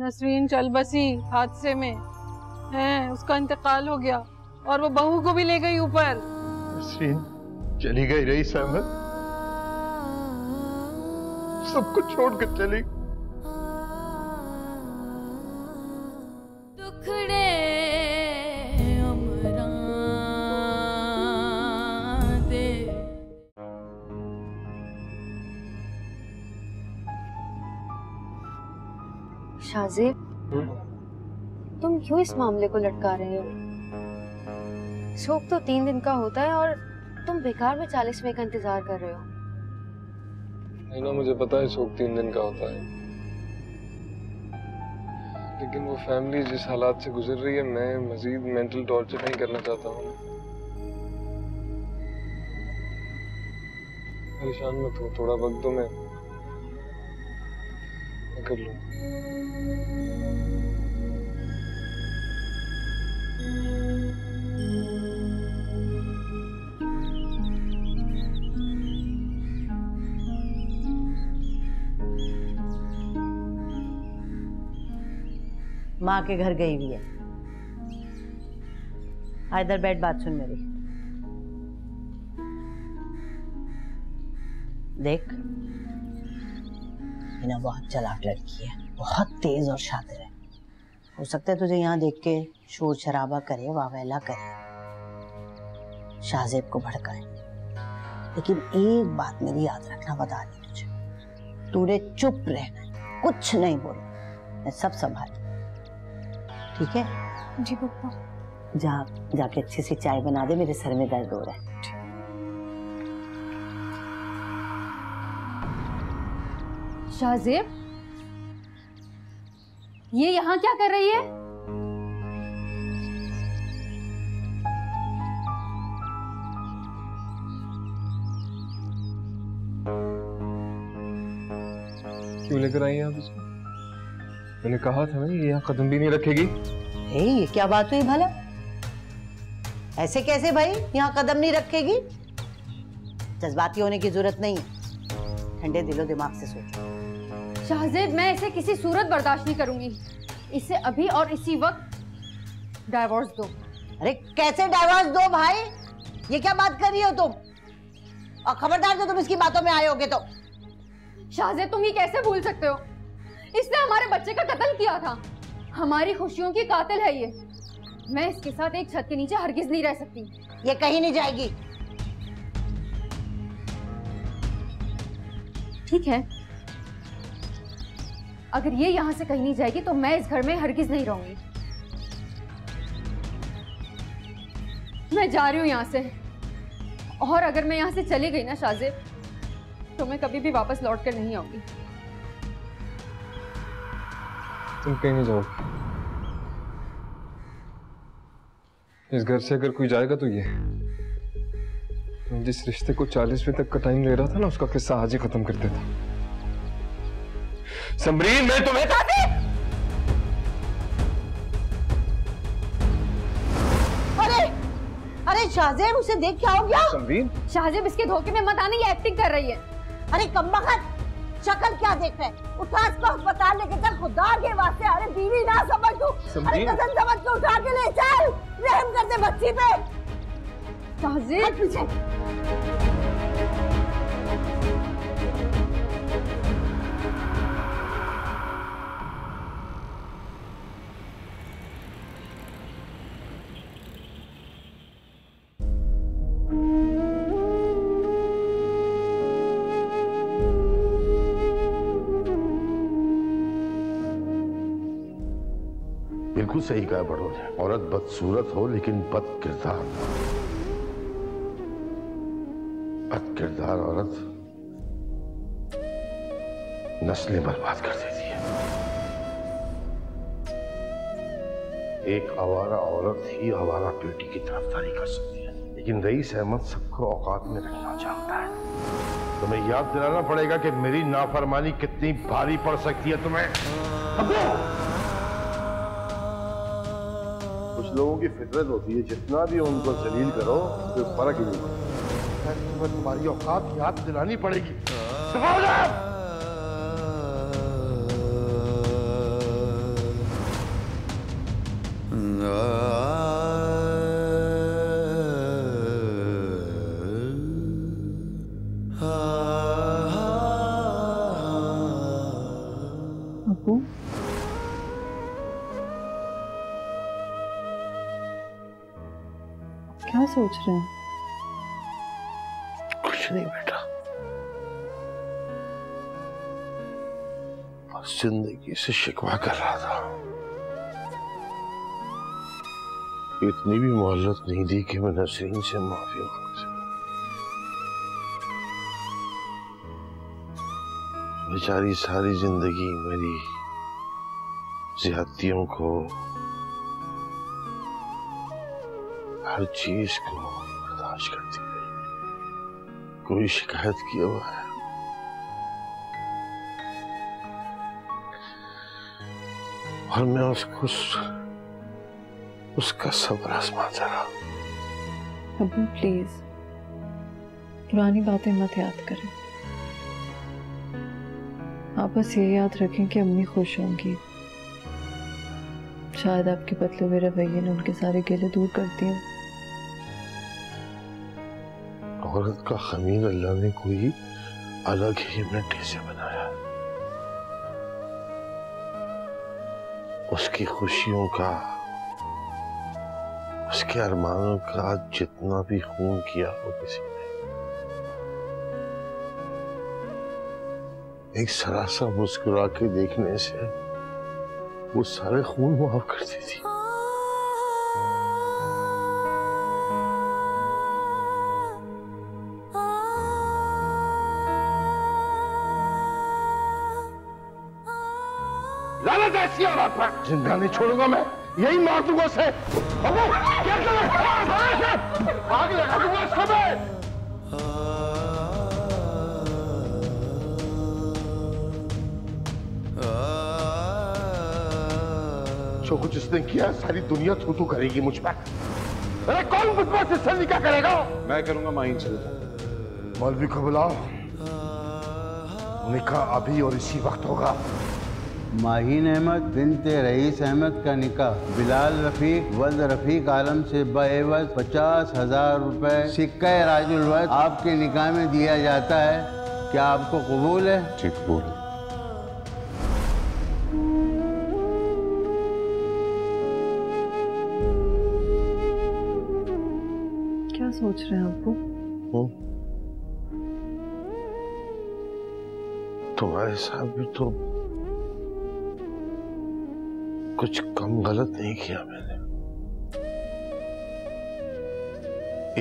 नसरीन चल बसी हादसे में है, उसका इंतकाल हो गया और वो बहू को भी ले गई ऊपर। नसरीन चली गई रईस अहमद, सब कुछ छोड़कर चली। दुखड़े उमरां दे। शाहजेब, तुम क्यों इस मामले को लटका रहे हो? शोक तो 3 दिन का होता है और तुम बेकार में 40वें का इंतजार कर रहे हो। नहीं ना, मुझे पता है शोक 3 दिन का होता है, लेकिन वो फैमिली जिस हालात से गुजर रही है, मैं मजीद मेंटल टॉर्चर नहीं करना चाहता हूँ। परेशान मत हो, थोड़ा वक्त दो, मैं कर लूँ। माँ के घर गई हुई है। इधर बैठ, बात सुन मेरी। देख, हिना बहुत चालाक लड़की है, बहुत तेज और शातिर है। हो सकता है तुझे यहाँ देख के शोर शराबा करे, वावेला करे, शाहजेब को भड़काए, लेकिन एक बात मेरी याद रखना, बता रही तुझे, तूने चुप रहना, कुछ नहीं बोलना, मैं सब संभाल। ठीक है? जी पप्पा। जाके अच्छी सी चाय बना दे, मेरे सर में दर्द हो रहा है। शाहजेब, ये यहाँ क्या कर रही है? क्यों लेकर आई आप इसको? मैंने कहा था ना, ये यहाँ कदम भी नहीं रखेगी। ये क्या बात हुई भला? ऐसे कैसे भाई यहाँ कदम नहीं रखेगी? जज्बाती होने की जरूरत नहीं है, ठंडे दिलो दिमाग से सोचो। शाहजेब, मैं इसे किसी सूरत बर्दाश्त नहीं करूंगी। इसे अभी और इसी वक्त डाइवोर्स दो। अरे कैसे डाइवोर्स दो भाई? ये क्या बात कर रही हो तुम? और खबरदार जो तुम इसकी बातों में आए होगे तो। शाहजेब, तुम ये कैसे भूल सकते हो? इसने हमारे बच्चे का कत्ल किया था। हमारी खुशियों की कातिल है ये। मैं इसके साथ एक छत के नीचे हरगिज नहीं रह सकती। ये कहीं नहीं जाएगी। ठीक है, अगर ये यहाँ से कहीं नहीं जाएगी तो मैं इस घर में हरगिज नहीं रहूंगी। मैं जा रही हूँ यहाँ से, और अगर मैं यहाँ से चली गई ना शाहजेब, तो मैं कभी भी वापस लौट कर नहीं आऊंगी। तुम कहीं नहीं जाओगे। इस घर से अगर कोई जाएगा तो ये। तुम जिस रिश्ते को 40वें तक का टाइम ले रहा था ना, उसका किस्सा आज ही खत्म कर देता। समरीन, मैं तुम्हें अरे शाहजेब, उसे देख क्या हो गया? समरीन, शाहजेब, इसके धोखे में मत आने, ये एक्टिंग कर रही है। अरे कमबख्त, शक्ल क्या देख रहे? उठा इसको अस्पताल लेके चल, खुदा के वास्ते। अरे बीवी ना समझ तू, अरे कसम समझ के उठा के ले चल, रहम कर दे बच्ची पे। शाहजेब, पीछे। बिल्कुल सही कहा बड़ों ने, औरत बदसूरत हो लेकिन बद किरदार ना। बद किरदार औरत नस्लें बर्बाद कर देती है। एक आवारा औरत ही आवारा बेटी की तरफदारी कर सकती है, लेकिन रईस अहमद सबको औकात में रखना चाहता है। तुम्हें याद दिलाना पड़ेगा कि मेरी नाफरमानी कितनी भारी पड़ सकती है तुम्हें। कुछ लोगों की फितरत होती है, जितना भी उनको जलील करो तो फर्क ही नहीं पड़ता। तुम्हें तुम्हारी औकात याद दिलानी पड़ेगी। अबू, क्या सोच रहे हैं? कुछ नहीं बेटा, बस जिंदगी से शिकवा कर रहा था। इतनी भी मोहलत नहीं दी कि मैं नसरीन से माफी मांग सकूं। बेचारी सारी जिंदगी मेरी ज्यादतियों को, हर चीज को बर्दाश्त करती रही, कोई शिकायत किया हुआ है। और मैं उसको उसका सब्र आजमाता रहा। अबू प्लीज, पुरानी बातें मत याद करें। आप बस ये याद रखें कि अम्मी खुश होंगी। शायद आपके बदले हुए रवैये ने उनके सारे गिले दूर कर दिए। औरत का खमीर अल्लाह ने कोई अलग ही मिट्टी से बनाया। उसकी खुशियों का, उसके अरमानों का जितना भी खून किया हो किसी ने, एक सरासा मुस्कुरा के देखने से वो सारे खून माफ करती थी। लानत ऐसी औरत पर जिंदा नहीं छोड़ूंगा मैं, यही मार दूंगा उसे। अबू, क्या कर रहा है? आग लगा दूंगा उसको मैं। जो कुछ उसने किया सारी दुनिया थू थू करेगी मुझ पर। अरे कौन मुझ पर से निकाह करेगा? मैं करूंगा, माहीन चलता। मौलवी को बुलाओ, निकाह अभी और इसी वक्त होगा। माहीन अहमद बिनते रईस अहमद का निकाह बिलाल रफीक वल्द रफीक आलम से बएवज 50,000 रुपए सिक्का राजुल वद आपके निकाह में दिया जाता है। क्या आपको कबूल है? ठीक, कबूल है। क्या सोच रहे हैं अबू? तुम्हारे साथ भी तो कुछ कम गलत नहीं किया मैंने।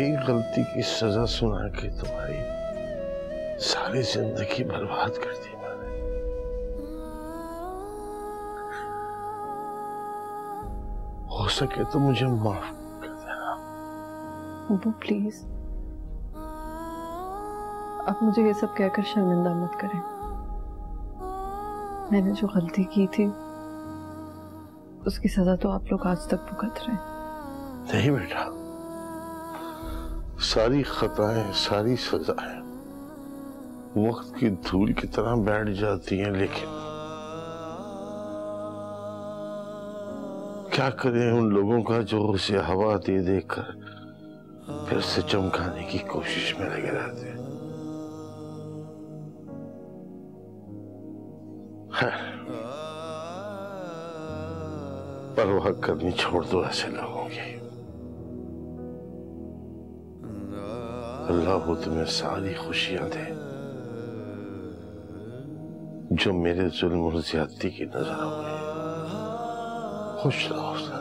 एक गलती की सजा सुना के तुम्हारी सारी जिंदगी बर्बाद कर दी मैंने। हो सके तो मुझे माफ कर देना। अबू प्लीज, आप मुझे ये सब कहकर शर्मिंदा मत करें। मैंने जो गलती की थी उसकी सजा तो आप लोग आज तक भुगत रहे हैं। नहीं बेटा, सारी खताएं, सारी सजाएं वक्त की धूल की तरह बैठ जाती हैं, लेकिन क्या करें उन लोगों का जो उसे हवा दे देकर फिर से चमकाने की कोशिश में लगे रहते हैं। परवाह करनी छोड़ दो ऐसे लोगों की। अल्लाह वो तुम्हें सारी खुशियां दे जो मेरे जुल्म और ज्यादती की नजर हुई। खुश रहो सारी।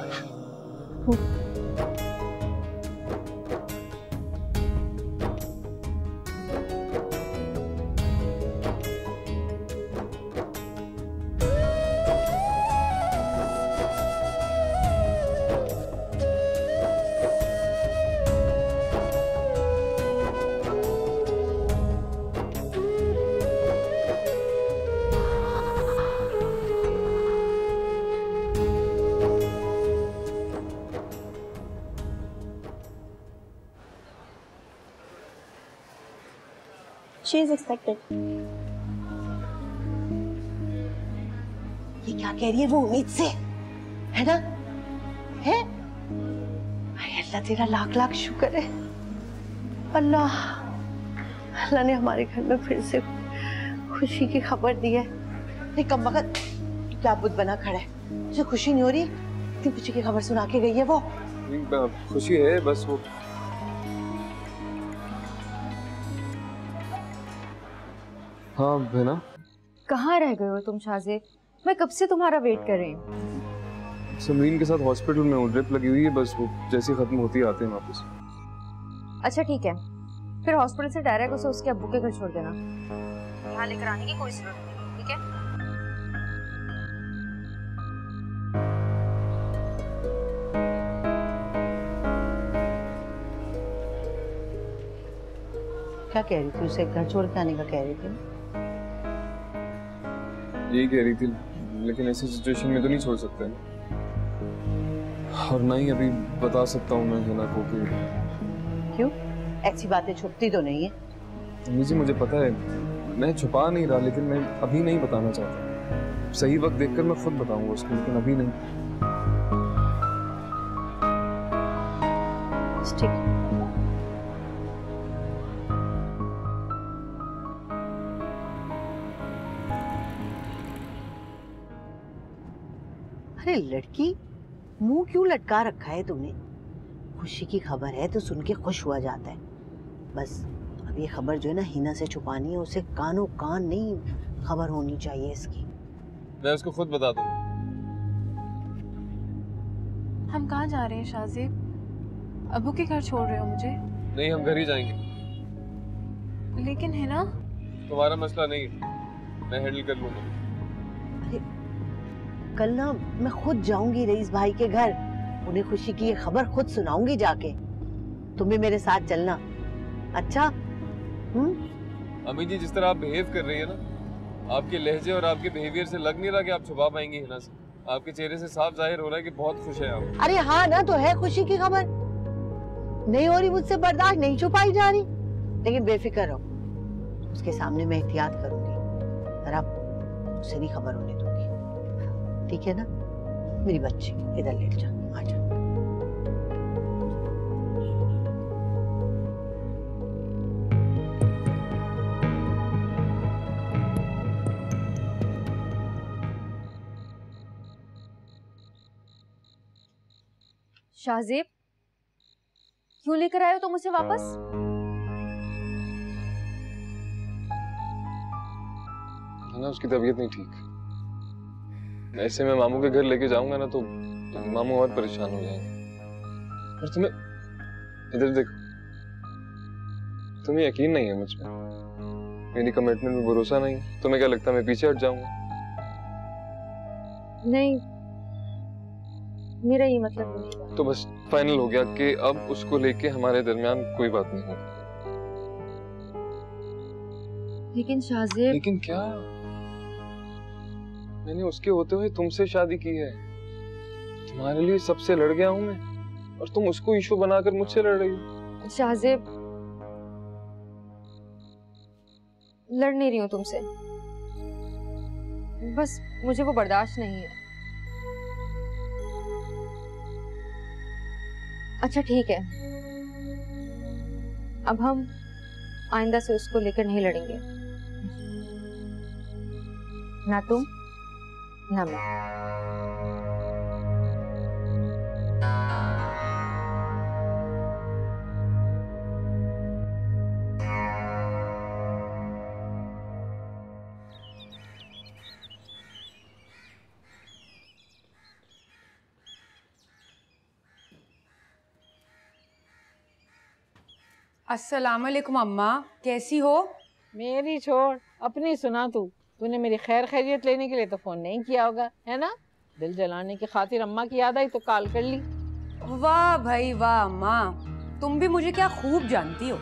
She is expected. ये क्या कह रही है वो उम्मीद से, है ना? है? अल्लाह तेरा लाख लाख शुक्र है। अल्लाह अल्लाह ने हमारे घर में फिर से खुशी की खबर दी है। नहीं कम वक्त क्या बुत बना खड़ा है, मुझे खुशी नहीं हो रही। इतनी खुशी की खबर सुना के गई है वो। खुशी है बस वो। हाँ बहना, कहाँ रह गए हो तुम शाहजेब? मैं कब से तुम्हारा वेट कर रही हूँ। समरीन के साथ हॉस्पिटल में हूँ, ड्रिप लगी हुई है, बस वो जैसे खत्म होती है आते हैं वापस। अच्छा ठीक है, फिर हॉस्पिटल से डायरेक्ट उसे उसके अब्बू के घर छोड़ देना। यहाँ लेकर आने की कोई जरूरत नहीं, ठीक है? क्या कह रही थी? उसे घर छोड़ के आने का कह रही थी? यही कह रही थी, लेकिन ऐसी सिचुएशन में तो नहीं छोड़ सकते ना। और ना ही अभी बता सकता हूँ मैं हिना को कि। क्यों? ऐसी बातें छुपती तो नहीं है। अम्मी जी मुझे पता है, मैं छुपा नहीं रहा, लेकिन मैं अभी नहीं बताना चाहता। सही वक्त देखकर मैं खुद बताऊंगा उसको, लेकिन अभी नहीं। ठीक। अरे लड़की, मुंह क्यों लटका रखा है तूने? खुशी की खबर है तो सुन के खुश हुआ जाता है। बस अब ये खबर जो है ना हिना से छुपानी है, उसे कानों कान नहीं खबर होनी चाहिए इसकी। मैं उसको खुद बता दूंगा। हम कहाँ जा रहे हैं शाहजेब? अबू के घर छोड़ रहे हो मुझे? नहीं, हम घर ही जाएंगे। लेकिन है ना, तुम्हारा मसला नहीं है, मैं हैंडल कर लूंगा। अरे कल ना मैं खुद जाऊंगी रईस भाई के घर, उन्हें खुशी की ये खबर खुद सुनाऊंगी जाके। तुम भी मेरे साथ चलना, अच्छा? अम्मी जी जिस तरह आप बिहेव कर रही है ना, आपके लहजे और आपके बिहेवियर से लग नहीं रहा कि आप छुपा पाएंगी हिना से। आपके चेहरे से साफ जाहिर हो रहा है कि बहुत खुश है आप। अरे हाँ ना, तो है खुशी की खबर, नहीं हो रही मुझसे बर्दाश्त, नहीं छुपाई जा रही। लेकिन बेफिक्र रहो, उसके सामने मैं एहतियात करूंगी, जरा उससे नहीं खबर होने दूंगी, ठीक है ना? मेरी बच्ची इधर लेट जा, आ जा। शाहजेब, क्यों लेकर आए हो तुम उसे वापस? ना उसकी तबीयत नहीं ठीक। ऐसे मैं मामू के घर लेके जाऊंगा ना तो मामू और परेशान हो जाएंगे। और तुम्हें इधर देखो, तुम्हें यकीन नहीं है मुझ पे, मेरी कमिटमेंट में भरोसा नहीं। तुम्हें क्या लगता है मैं पीछे हट जाऊंगा? नहीं, मेरा ये मतलब नहीं। तो बस फाइनल हो गया कि अब उसको लेके हमारे दरमियान कोई बात नहीं होगी। लेकिन शाहजेब। लेकिन क्या? मैंने उसके होते हुए तुमसे शादी की है, तुम्हारे लिए सबसे लड़ गया हूं मैं, और तुम उसको इशू बनाकर मुझसे लड़ रही हो। शाहजेब, लड़ नहीं रही हूं तुमसे, बस मुझे वो बर्दाश्त नहीं है। अच्छा ठीक है, अब हम आइंदा से उसको लेकर नहीं लड़ेंगे, ना तुम ना मैं। अस्सलामुअलैकुम अम्मा, कैसी हो? मेरी छोड़, अपनी सुना तू। तूने मेरी खैर खैरियत लेने के लिए तो फोन नहीं किया होगा, है ना? दिल जलाने की खातिर अम्मा की याद आई तो कॉल कर ली। वाह भाई वाह अम्मा, तुम भी मुझे क्या खूब जानती हो।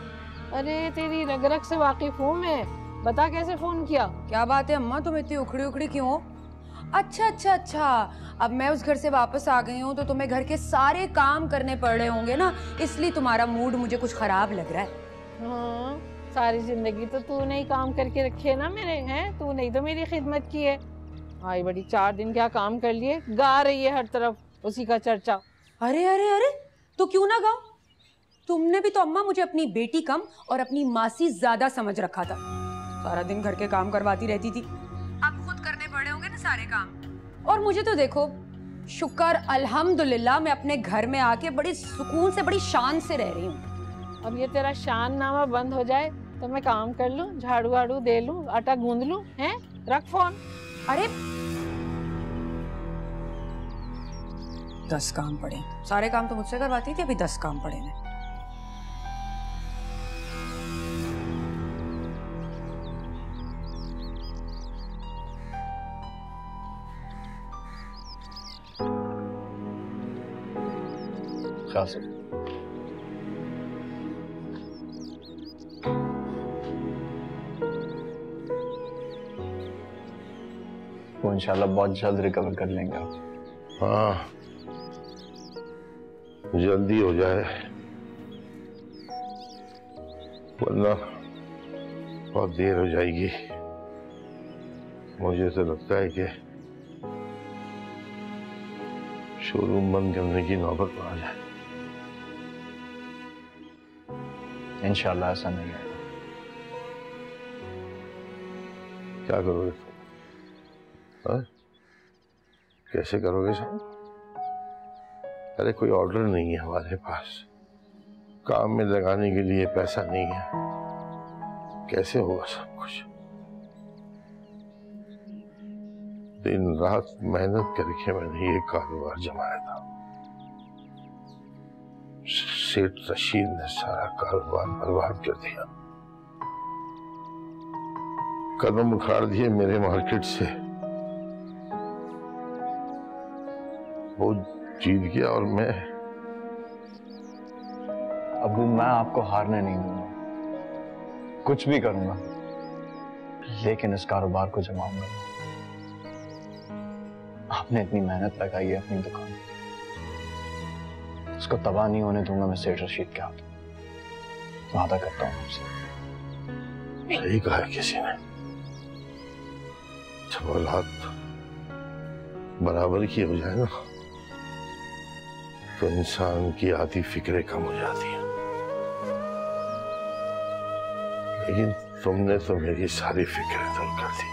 अरे तेरी रग रग से वाकिफ हूँ मैं, बता कैसे फोन किया? क्या बात है अम्मा, तुम इतनी उखड़ी उखड़ी क्यों हो? अच्छा अच्छा अच्छा, अब मैं उस घर से वापस आ गई हूँ तो तुम्हें घर के सारे काम करने पड़ रहे होंगे ना, इसलिए तुम्हारा मूड मुझे कुछ खराब लग रहा है। हाँ, सारी जिंदगी तो तूने ही काम करके रखे ना मेरे, हैं? तू नहीं तो मेरी खिदमत की है। आई बड़ी 4 दिन क्या काम कर लिए, गा रही है हर तरफ उसी का चर्चा। अरे अरे अरे, तो क्यों ना गाऊं? तुमने भी तो अम्मा मुझे अपनी बेटी कम और अपनी मासी ज्यादा समझ रखा था। सारा दिन घर के काम करवाती रहती थी, अब खुद करने पड़े होंगे ना सारे काम। और मुझे तो देखो, शुक्र अल्हम्दुलिल्लाह, मैं अपने घर में आके बड़ी सुकून से, बड़ी शान से रह रही हूँ। अब ये तेरा शान नामा बंद हो जाए तो मैं काम कर लूं, झाड़ू वाड़ू दे लूं, आटा गूंद लूं, हैं? रख फोन। अरे 10 काम पड़े, सारे काम तो मुझसे करवाती थी, अभी 10 काम पड़े हैं। वो इंशाल्लाह बहुत जल्द रिकवर कर लेंगे आप। हाँ, जल्दी हो जाए, वरना बहुत देर हो जाएगी। मुझे तो लगता है कि शोरूम बंद करने की नौबत आ जाए। इंशाल्लाह ऐसा नहीं है। क्या करोगे तुम? हाँ? कैसे करोगे सब? अरे कोई ऑर्डर नहीं है हमारे पास, काम में लगाने के लिए पैसा नहीं है, कैसे होगा सब कुछ? दिन रात मेहनत करके मैंने ये कारोबार जमाया था। सेठ रशीद ने सारा कारोबार बर्बाद कर दिया, कदम उखाड़ दिए मेरे मार्केट से। वो जीत गया और मैं। अबू, मैं आपको हारने नहीं दूंगा, कुछ भी करूंगा, लेकिन इस कारोबार को जमाऊंगा। आपने इतनी मेहनत लगाई है अपनी दुकान, उसको तबाह नहीं होने दूंगा मैं सेठ रशीद के हाथ। वादा करता हूं आपसे। सही कहा है किसी ने, जब औलाद बराबर की हो जाए ना, तो इंसान की आधी फिक्रें कम हो जाती हैं। लेकिन तुमने तो मेरी सारी फिक्रें दूर कर दी।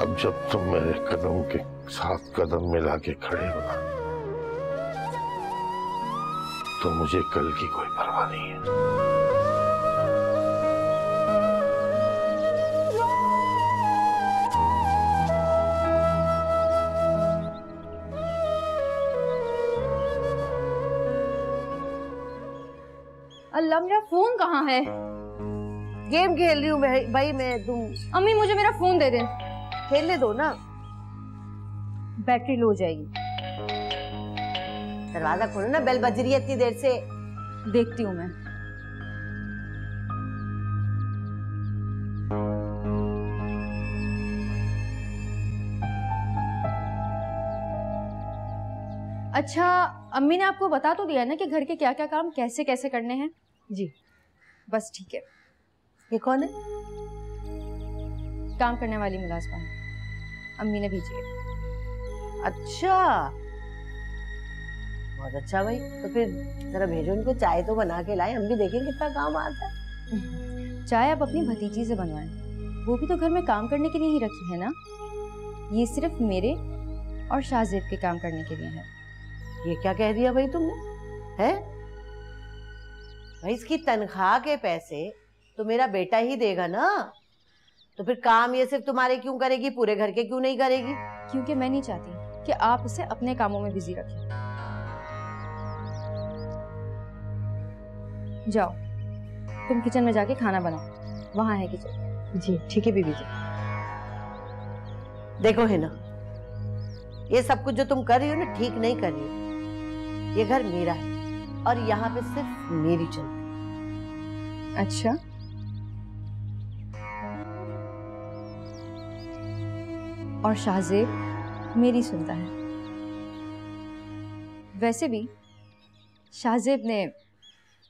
अब जब तुम मेरे कदम के साथ कदम मिला के खड़े हो ना, तो मुझे कल की कोई परवाह नहीं है। अल्लाह, मेरा फोन कहाँ है? गेम खेल रही हूँ भाई मैं। तुम अम्मी मुझे मेरा फोन दे दे। खेलने दो ना, बैटरी लो हो जाएगी। दरवाजा खोलो ना, बेल बज रही है इतनी देर से। देखती हूँ मैं। अच्छा, अम्मी ने आपको बता तो दिया ना कि घर के क्या क्या काम कैसे कैसे करने हैं? जी बस ठीक है। ये कौन है? काम करने वाली मुलाजमा है, अम्मी ने भेजी है। अच्छा, बहुत अच्छा भाई। तो फिर जरा भेजो इनको, चाय तो बना के लाए, हम भी देखें कितना काम आता है। चाय आप अपनी भतीजी से बनवाएं, वो भी तो घर में काम करने के लिए ही रखी है ना। ये सिर्फ मेरे और शाहजेब के काम करने के लिए है। ये क्या कह दिया भाई तुमने? हैं? भाई इसकी तनख्वाह के पैसे तो मेरा बेटा ही देगा ना, तो फिर काम ये सिर्फ तुम्हारे क्यों करेगी, पूरे घर के क्यों नहीं करेगी? क्योंकि मैं नहीं चाहती कि आप उसे अपने कामों में बिजी रखें। जाओ तुम किचन में जाके खाना बनाओ, वहां है किचन। जी ठीक है बीबी जी। देखो है ना, ये सब कुछ जो तुम कर रही हो ना, ठीक नहीं कर रही हो। ये घर मेरा है और यहाँ पे सिर्फ मेरी चलती। अच्छा, और शाहजेब मेरी सुनता है। वैसे भी शाहजेब ने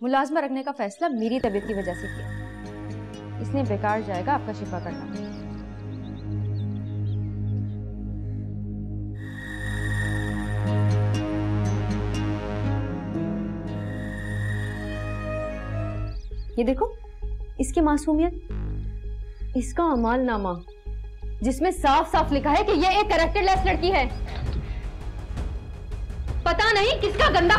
मुलाजमा रखने का फैसला मेरी तबीयत की वजह से किया, इसलिए बेकार जाएगा आपका शिफा करना। ये देखो, इसकी मासूमियत, इसका अमालनामा जिसमें साफ साफ लिखा है कि ये एक कैरेक्टरलेस लड़की है। पता नहीं किसका गंदा